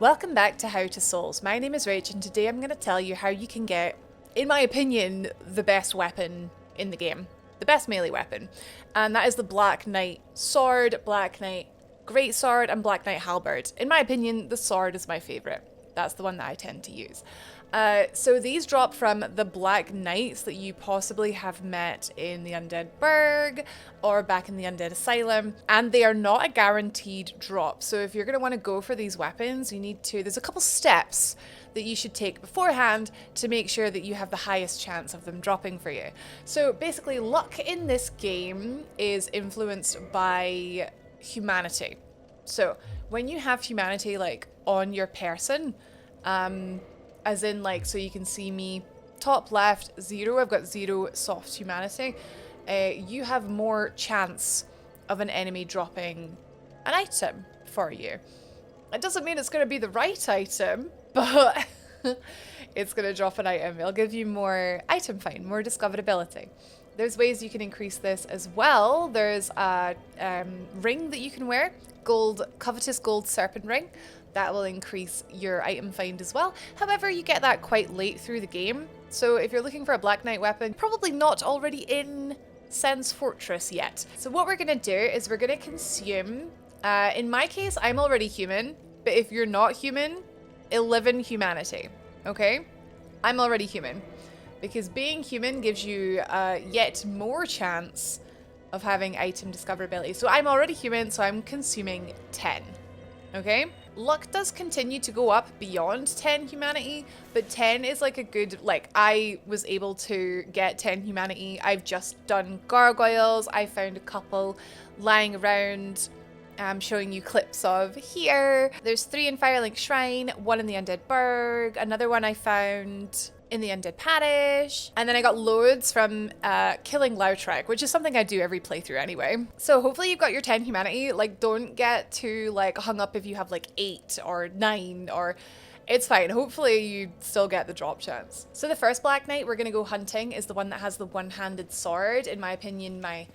Welcome back to How to Souls. My name is Rach and today I'm going to tell you how you can get, in my opinion, the best weapon in the game. The best melee weapon. And that is the Black Knight Sword, Black Knight Greatsword, and Black Knight Halberd. In my opinion, the sword is my favourite. That's the one that I tend to use. So these drop from the Black Knights that you possibly have met in the Undead Burg or back in the Undead Asylum, and they are not a guaranteed drop. So if you're going to want to go for these weapons, you need to, there's a couple steps that you should take beforehand to make sure that you have the highest chance of them dropping for you. So basically, luck in this game is influenced by humanity. So when you have humanity like on your person, as in like, so you can see me top left 0, I've got 0 soft humanity, you have more chance of an enemy dropping an item for you. It doesn't mean it's going to be the right item, but it's going to drop an item. It'll give you more item find, more discoverability. There's ways you can increase this as well. There's a ring that you can wear, covetous gold serpent ring. That will increase your item find as well. However, you get that quite late through the game. So if you're looking for a Black Knight weapon, probably not already in Sen's Fortress yet. So what we're going to do is we're going to consume, in my case, I'm already human, but if you're not human, 11 humanity, okay? I'm already human, because being human gives you yet more chance of having item discoverability. So I'm already human, so I'm consuming 10, okay? Luck does continue to go up beyond 10 humanity, but 10 is like a good, like I was able to get 10 humanity. I've just done gargoyles. I found a couple lying around. I'm showing you clips of here. There's 3 in Firelink Shrine, 1 in the Undead Burg, another one I found in the Undead Parish, and then I got loads from killing Lautrec, which is something I do every playthrough anyway. So hopefully you've got your 10 humanity. Like, don't get too like hung up if you have like 8 or 9 or it's fine. Hopefully you still get the drop chance. So the first Black Knight we're gonna go hunting is the one that has the one-handed sword. In my opinion, my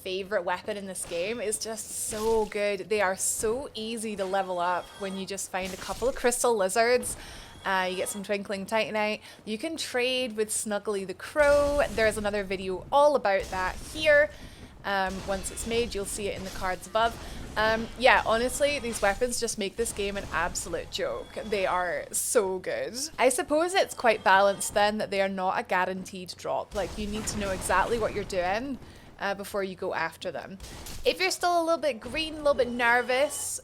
favorite weapon in this game is just so good. They are so easy to level up when you just find a couple of crystal lizards. You get some twinkling titanite. You can trade with Snuggly the Crow. There's another video all about that here. Once it's made, you'll see it in the cards above. Yeah, honestly, these weapons just make this game an absolute joke. They are so good. I suppose it's quite balanced then that they are not a guaranteed drop. Like, you need to know exactly what you're doing before you go after them. If you're still a little bit green, a little bit nervous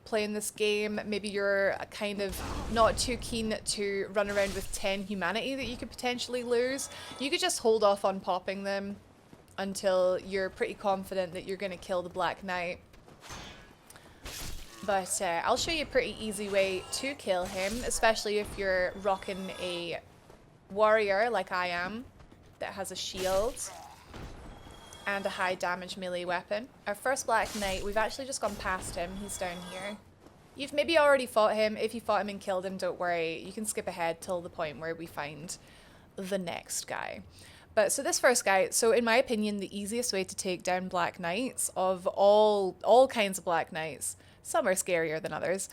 playing this game, maybe you're kind of not too keen to run around with 10 humanity that you could potentially lose, you could just hold off on popping them until you're pretty confident that you're going to kill the Black Knight. But I'll show you a pretty easy way to kill him, especially if you're rocking a warrior like I am that has a shield and a high damage melee weapon. Our first Black Knight, we've actually just gone past him. He's down here. You've maybe already fought him. If you fought him and killed him, don't worry. You can skip ahead till the point where we find the next guy. But so this first guy, so in my opinion, the easiest way to take down Black Knights of all kinds of Black Knights, some are scarier than others,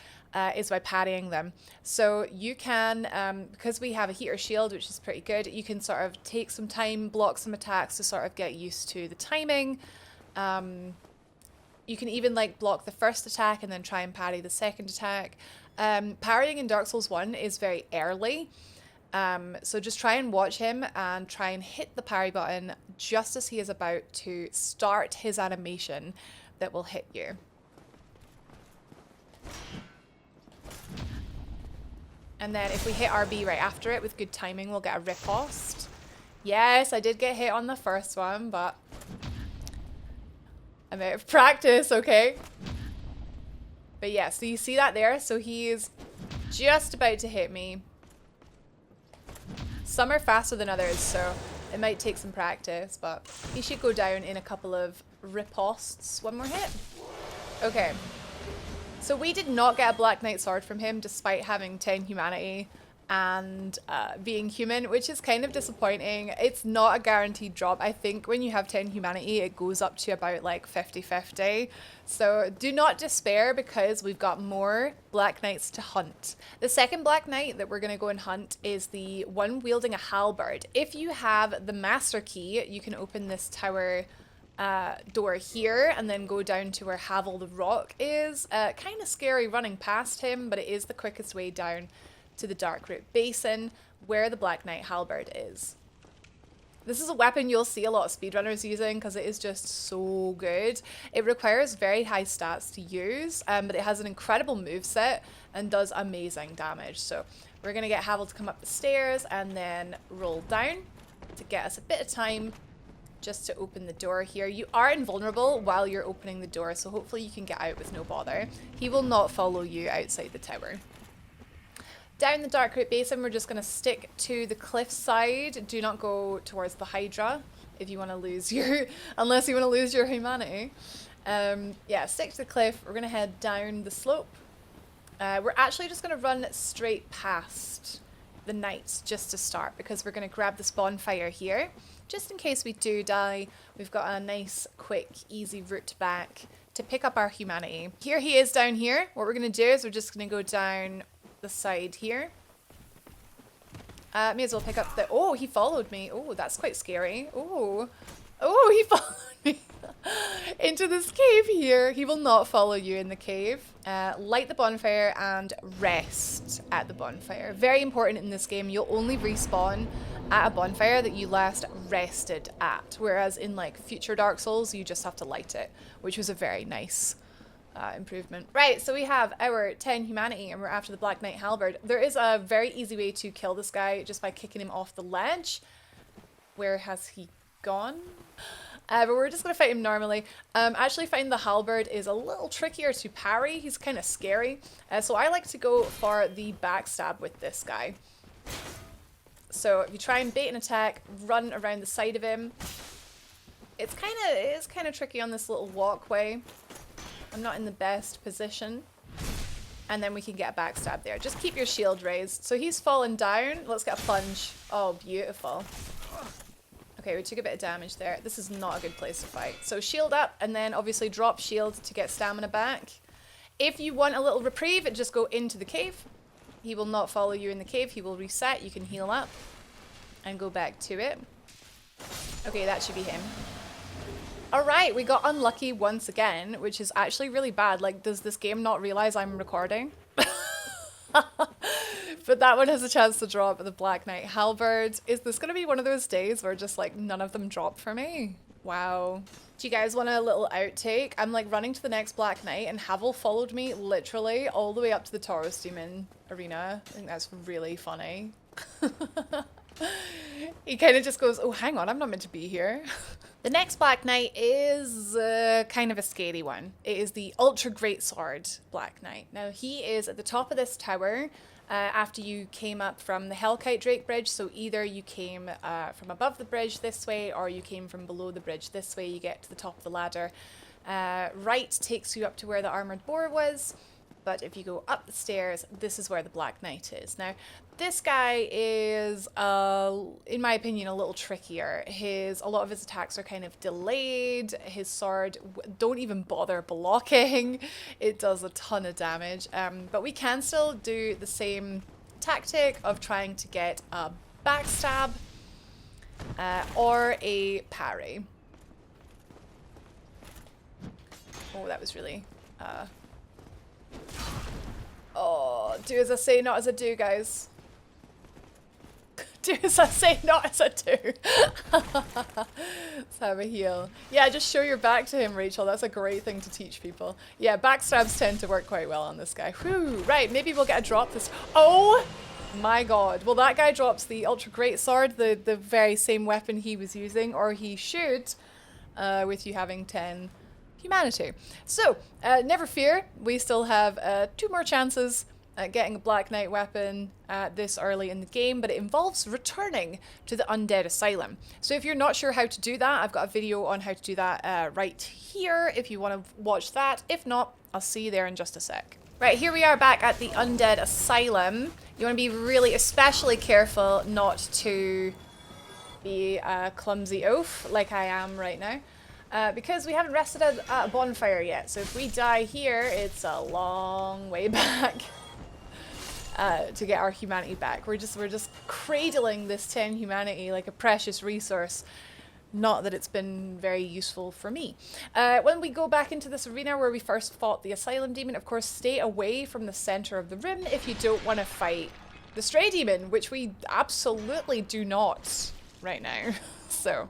is by parrying them. So you can, because we have a heater shield, which is pretty good, you can sort of take some time, block some attacks to sort of get used to the timing. You can even like block the first attack and then try and parry the second attack. Parrying in Dark Souls 1 is very early. So just try and watch him and try and hit the parry button just as he is about to start his animation that will hit you. And then if we hit RB right after it with good timing, we'll get a riposte. Yes, I did get hit on the first one, but I'm out of practice, okay? But yeah, so you see that there? So he's just about to hit me. Some are faster than others, so it might take some practice, but he should go down in a couple of ripostes. One more hit. Okay. So we did not get a Black Knight sword from him despite having 10 humanity. and being human, which is kind of disappointing. It's not a guaranteed drop. I think when you have 10 humanity, it goes up to about like 50-50. So do not despair, because we've got more Black Knights to hunt. The second Black Knight that we're going to go and hunt is the one wielding a halberd. If you have the master key, you can open this tower door here and then go down to where Havel the Rock is. Kind of scary running past him, but it is the quickest way down to the Darkroot Basin, where the Black Knight Halberd is. This is a weapon you'll see a lot of speedrunners using because it is just so good. It requires very high stats to use, but it has an incredible moveset and does amazing damage. So we're going to get Havel to come up the stairs and then roll down to get us a bit of time just to open the door here. You are invulnerable while you're opening the door, so hopefully you can get out with no bother. He will not follow you outside the tower. Down the Darkroot Basin, we're just going to stick to the cliff side. Do not go towards the Hydra if you want to lose your, unless you want to lose your humanity. Yeah, stick to the cliff. We're going to head down the slope. We're actually just going to run straight past the knights just to start, because we're going to grab this bonfire here. Just in case we do die, we've got a nice, quick, easy route back to pick up our humanity. Here he is down here. What we're going to do is we're just going to go down the side here. May as well pick up the... Oh, he followed me. Oh, that's quite scary. Oh, he followed me into this cave here. He will not follow you in the cave. Light the bonfire and rest at the bonfire. Very important in this game. You'll only respawn at a bonfire that you last rested at. Whereas in like future Dark Souls, you just have to light it, which was a very nice improvement. Right, so we have our 10 humanity and we're after the Black Knight Halberd. There is a very easy way to kill this guy just by kicking him off the ledge. Where has he gone? But we're just going to fight him normally. Actually find the Halberd is a little trickier to parry. He's kind of scary. So I like to go for the backstab with this guy. So if you try and bait an attack, run around the side of him. It is kind of tricky on this little walkway. I'm not in the best position. And then we can get a backstab there. Just keep your shield raised. So he's fallen down. Let's get a plunge. Oh, beautiful. Okay, we took a bit of damage there. This is not a good place to fight. So shield up and then obviously drop shield to get stamina back. If you want a little reprieve, just go into the cave. He will not follow you in the cave. He will reset. You can heal up and go back to it. Okay, that should be him. Alright, we got unlucky once again, which is actually really bad. Like, does this game not realize I'm recording? But that one has a chance to drop the Black Knight Halberd. Is this going to be one of those days where just like none of them drop for me? Wow. Do you guys want a little outtake? I'm like running to the next Black Knight and Havel followed me literally all the way up to the Tauros Demon arena. I think that's really funny. He kind of just goes, oh, hang on, I'm not meant to be here. The next Black Knight is kind of a scary one. It is the Ultra Greatsword Black Knight. Now, he is at the top of this tower after you came up from the Hellkite Drake Bridge. So either you came from above the bridge this way or you came from below the bridge this way. You get to the top of the ladder. Right takes you up to where the Armored Boar was. But if you go up the stairs, this is where the Black Knight is. Now, this guy is, in my opinion, a little trickier. A lot of his attacks are kind of delayed. His sword, don't even bother blocking. It does a ton of damage. But we can still do the same tactic of trying to get a backstab or a parry. Oh, that was really... Oh, do as I say, not as I do, guys. Do as I say, not as I do. Let's have a heal. Yeah, just show your back to him, Rachel. That's a great thing to teach people. Yeah, backstabs tend to work quite well on this guy. Whew. Right, maybe we'll get a drop this... Oh my god. Well, that guy drops the Ultra Greatsword, the very same weapon he was using, or he should, with you having 10... humanity. So, never fear, we still have 2 more chances at getting a Black Knight weapon this early in the game, but it involves returning to the Undead Asylum. So if you're not sure how to do that, I've got a video on how to do that right here if you want to watch that. If not, I'll see you there in just a sec. Right, here we are back at the Undead Asylum. You want to be really especially careful not to be a clumsy oaf like I am right now. Because we haven't rested at a bonfire yet, so if we die here, it's a long way back to get our humanity back. We're just cradling this 10 humanity like a precious resource. Not that it's been very useful for me. When we go back into this arena where we first fought the Asylum Demon, of course, stay away from the center of the room if you don't want to fight the Stray Demon, which we absolutely do not right now. So,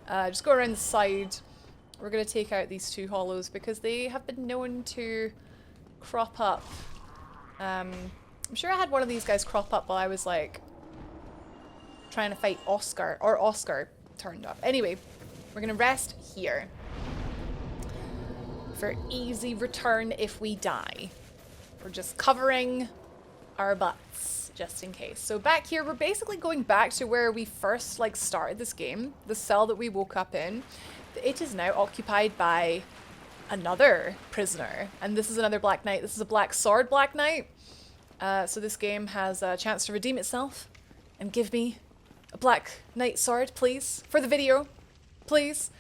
just go around the side. We're going to take out these two hollows because they have been known to crop up. I'm sure I had one of these guys crop up while I was like trying to fight Oscar, or Oscar turned up. Anyway, we're going to rest here for easy return if we die. We're just covering our butts just in case. So back here, we're basically going back to where we first like started this game, the cell that we woke up in. It is now occupied by another prisoner, and this is another Black Knight. This is a Black Sword Black Knight. So this game has a chance to redeem itself and give me a Black Knight sword, please, for the video, please.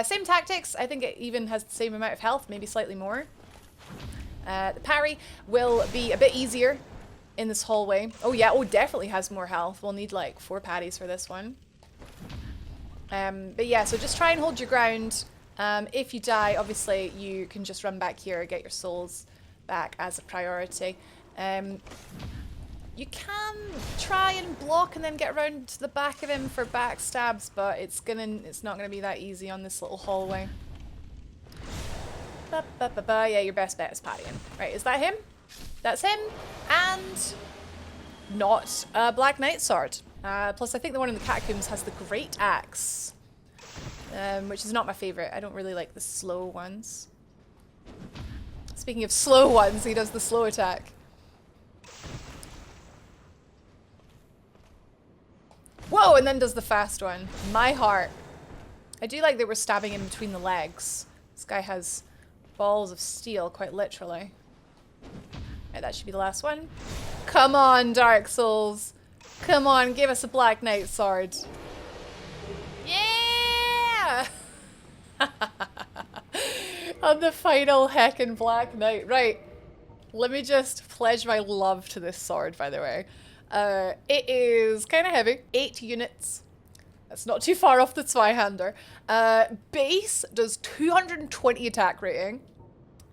Same tactics. I think it even has the same amount of health, maybe slightly more. The parry will be a bit easier in this hallway. Oh yeah, oh, definitely has more health. We'll need like 4 patties for this one. But yeah, so just try and hold your ground. If you die, obviously you can just run back here, get your souls back as a priority. You can try and block and then get around to the back of him for backstabs, but it's not gonna be that easy on this little hallway. Yeah, your best bet is parrying. Right, is that him? That's him, and not a Black Knight sword. Plus I think the one in the catacombs has the Great Axe, which is not my favorite. I don't really like the slow ones. Speaking of slow ones, he does the slow attack. Whoa, and then does the fast one. My heart. I do like that we're stabbing him between the legs. This guy has balls of steel, quite literally. Right, that should be the last one. Come on, Dark Souls. Come on, give us a Black Knight sword. Yeah! On the final heckin' Black Knight. Right. Let me just pledge my love to this sword, by the way. It is kind of heavy. 8 units. That's not too far off the Zweihander. Base does 220 attack rating.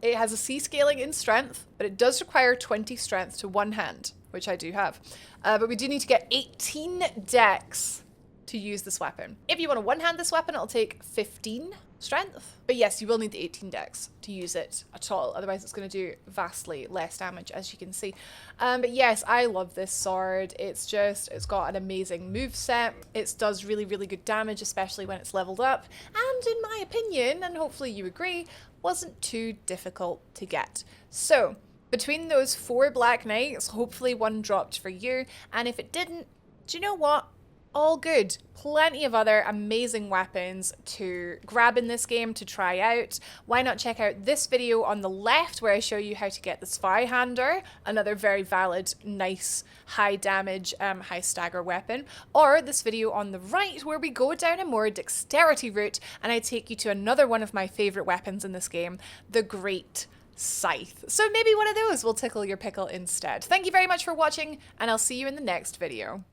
It has a C scaling in strength, but it does require 20 strength to one hand, which I do have. But we do need to get 18 dex to use this weapon. If you want to one-hand this weapon, it'll take 15 strength. But yes, you will need the 18 dex to use it at all. Otherwise, it's going to do vastly less damage, as you can see. But yes, I love this sword. It's got an amazing moveset. It does really, really good damage, especially when it's leveled up. And in my opinion, and hopefully you agree, wasn't too difficult to get. So, between those 4 Black Knights, hopefully one dropped for you. And if it didn't, do you know what? All good. Plenty of other amazing weapons to grab in this game to try out. Why not check out this video on the left where I show you how to get the Zweihander, another very valid, nice, high damage, high stagger weapon, or this video on the right where we go down a more dexterity route and I take you to another one of my favorite weapons in this game, the Great Scythe. So maybe one of those will tickle your pickle instead. Thank you very much for watching, and I'll see you in the next video.